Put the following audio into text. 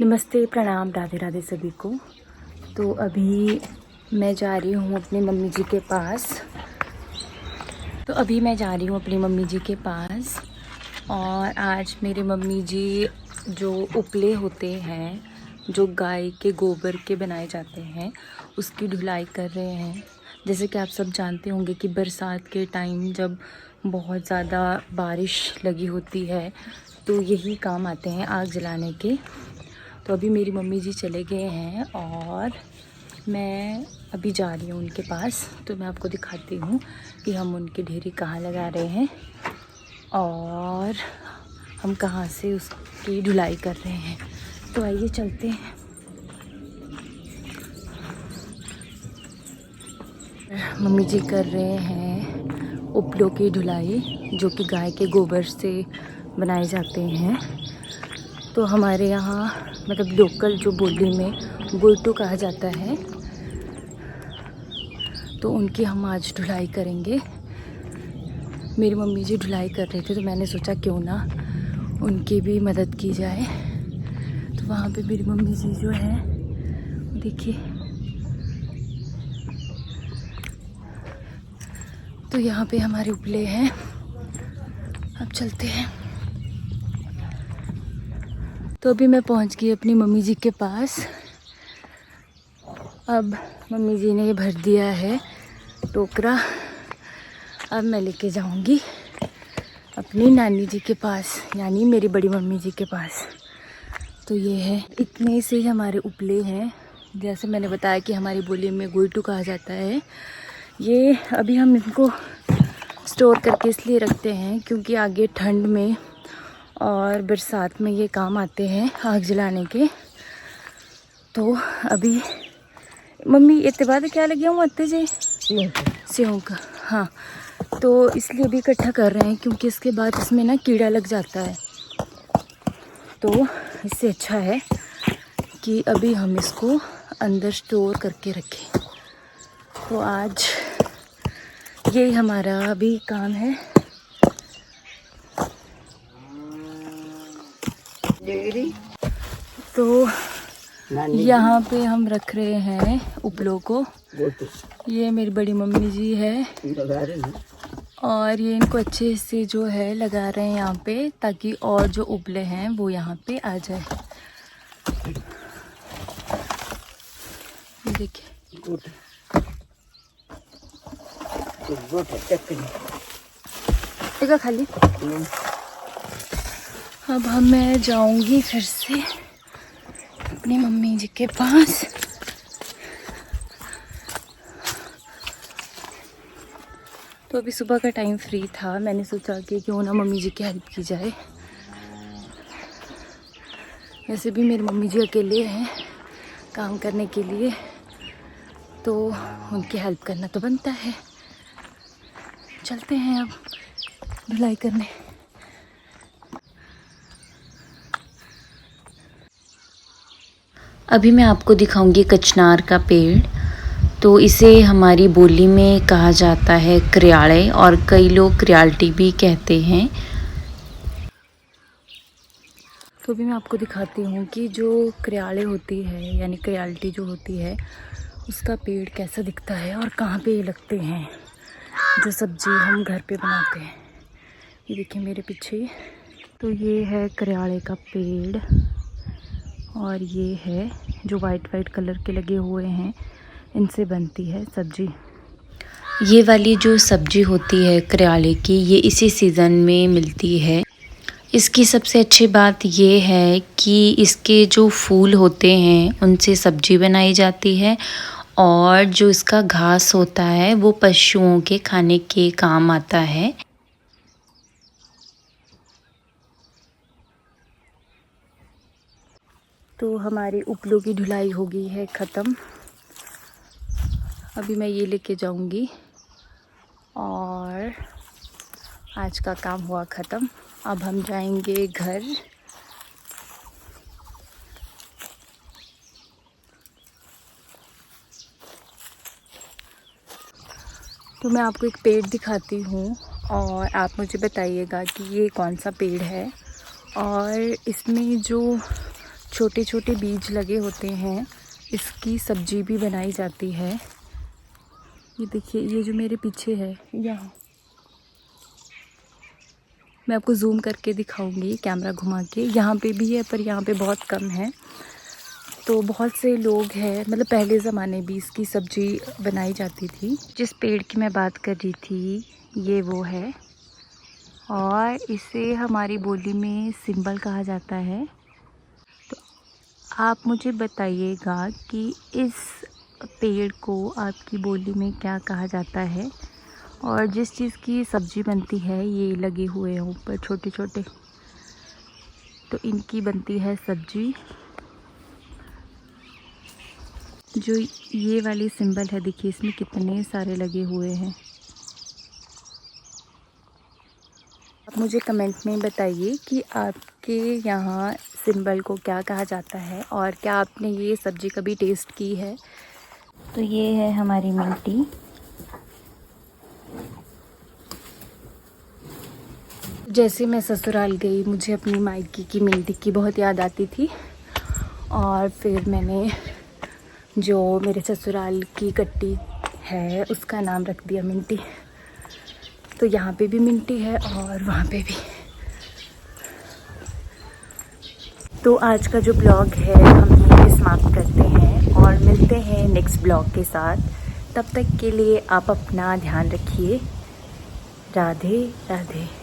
नमस्ते, प्रणाम, राधे राधे सभी को। तो अभी मैं जा रही हूँ अपनी मम्मी जी के पास। और आज मेरी मम्मी जी जो उपले होते हैं, जो गाय के गोबर के बनाए जाते हैं, उसकी ढुलाई कर रहे हैं। जैसे कि आप सब जानते होंगे कि बरसात के टाइम जब बहुत ज़्यादा बारिश लगी होती है तो यही काम आते हैं आग जलाने के। तो अभी मेरी मम्मी जी चले गए हैं और मैं अभी जा रही हूँ उनके पास। तो मैं आपको दिखाती हूँ कि हम उनकी ढेरी कहाँ लगा रहे हैं और हम कहाँ से उसकी ढुलाई कर रहे हैं। तो आइए चलते हैं। मम्मी जी कर रहे हैं उपलों की ढुलाई, जो कि गाय के गोबर से बनाए जाते हैं। तो हमारे यहाँ मतलब लोकल जो बोली में गोइटू कहा जाता है, तो उनकी हम आज ढुलाई करेंगे। मेरी मम्मी जी ढुलाई कर रहे थे तो मैंने सोचा क्यों ना उनकी भी मदद की जाए। तो वहाँ पे मेरी मम्मी जी जो है, देखिए, तो यहाँ पे हमारे उपले हैं। अब चलते हैं। तो अभी मैं पहुँच गई अपनी मम्मी जी के पास। अब मम्मी जी ने भर दिया है टोकरा। अब मैं लेके जाऊंगी अपनी नानी जी के पास, यानी मेरी बड़ी मम्मी जी के पास। तो ये है, इतने से हमारे उपले हैं। जैसे मैंने बताया कि हमारी बोली में गोइटू कहा जाता है। ये अभी हम इनको स्टोर करके इसलिए रखते हैं क्योंकि आगे ठंड में और बरसात में ये काम आते हैं आग जलाने के। तो अभी मम्मी इतने बाद क्या लगे हूँ अत्ते जी सेहों का, हाँ, तो इसलिए भी इकट्ठा कर रहे हैं क्योंकि इसके बाद इसमें ना कीड़ा लग जाता है। तो इससे अच्छा है कि अभी हम इसको अंदर स्टोर करके रखें। तो आज ये हमारा अभी काम है। तो यहाँ पे हम रख रहे हैं उपलों को। ये मेरी बड़ी मम्मी जी है और ये इनको अच्छे से जो है लगा रहे हैं यहाँ पे, ताकि और जो उपले हैं वो यहाँ पे आ जाए। देखिए, देखा खाली। अब मैं जाऊंगी फिर से अपनी मम्मी जी के पास। तो अभी सुबह का टाइम फ्री था, मैंने सोचा कि क्यों ना मम्मी जी की हेल्प की जाए। वैसे भी मेरी मम्मी जी अकेले हैं काम करने के लिए, तो उनकी हेल्प करना तो बनता है। चलते हैं अब ढुलाई करने। अभी मैं आपको दिखाऊंगी कचनार का पेड़। तो इसे हमारी बोली में कहा जाता है क्रियाले, और कई लोग क्रियाल्टी भी कहते हैं। तो अभी मैं आपको दिखाती हूँ कि जो क्रियाले होती है, यानी क्रियाल्टी जो होती है, उसका पेड़ कैसा दिखता है और कहाँ पे ये लगते हैं, जो सब्जी हम घर पे बनाते हैं। ये देखिए मेरे पीछे। तो ये है क्रियाले का पेड़ और ये है जो वाइट कलर के लगे हुए हैं, इनसे बनती है सब्जी। ये वाली जो सब्जी होती है क्रियाले की, ये इसी सीज़न में मिलती है। इसकी सबसे अच्छी बात ये है कि इसके जो फूल होते हैं उनसे सब्जी बनाई जाती है, और जो इसका घास होता है वो पशुओं के खाने के काम आता है। तो हमारी उपलों की ढुलाई हो गई है ख़त्म। अभी मैं ये लेके जाऊंगी और आज का काम हुआ ख़त्म। अब हम जाएंगे घर। तो मैं आपको एक पेड़ दिखाती हूँ और आप मुझे बताइएगा कि ये कौन सा पेड़ है। और इसमें जो छोटे छोटे बीज लगे होते हैं, इसकी सब्जी भी बनाई जाती है। ये देखिए, ये जो मेरे पीछे है, यहाँ मैं आपको जूम करके दिखाऊंगी कैमरा घुमा के। यहाँ पे भी है पर यहाँ पे बहुत कम है। तो बहुत से लोग हैं, मतलब पहले ज़माने भी इसकी सब्ज़ी बनाई जाती थी। जिस पेड़ की मैं बात कर रही थी ये वो है, और इसे हमारी बोली में सिंबल कहा जाता है। तो आप मुझे बताइएगा कि इस पेड़ को आपकी बोली में क्या कहा जाता है। और जिस चीज़ की सब्ज़ी बनती है, ये लगे हुए हैं ऊपर छोटे छोटे, तो इनकी बनती है सब्ज़ी। जो ये वाली सिंबल है, देखिए इसमें कितने सारे लगे हुए हैं। आप मुझे कमेंट में बताइए कि आपके यहाँ सिंबल को क्या कहा जाता है, और क्या आपने ये सब्ज़ी कभी टेस्ट की है। तो ये है हमारी मिंटी। जैसे मैं ससुराल गई, मुझे अपनी मायके की मिंटी की बहुत याद आती थी, और फिर मैंने जो मेरे ससुराल की कट्टी है उसका नाम रख दिया मिंटी। तो यहाँ पे भी मिंटी है और वहाँ पे भी। तो आज का जो ब्लॉग है हम यहीं समाप्त करते हैं, और मिलते हैं नेक्स्ट ब्लॉग के साथ। तब तक के लिए आप अपना ध्यान रखिए। राधे राधे।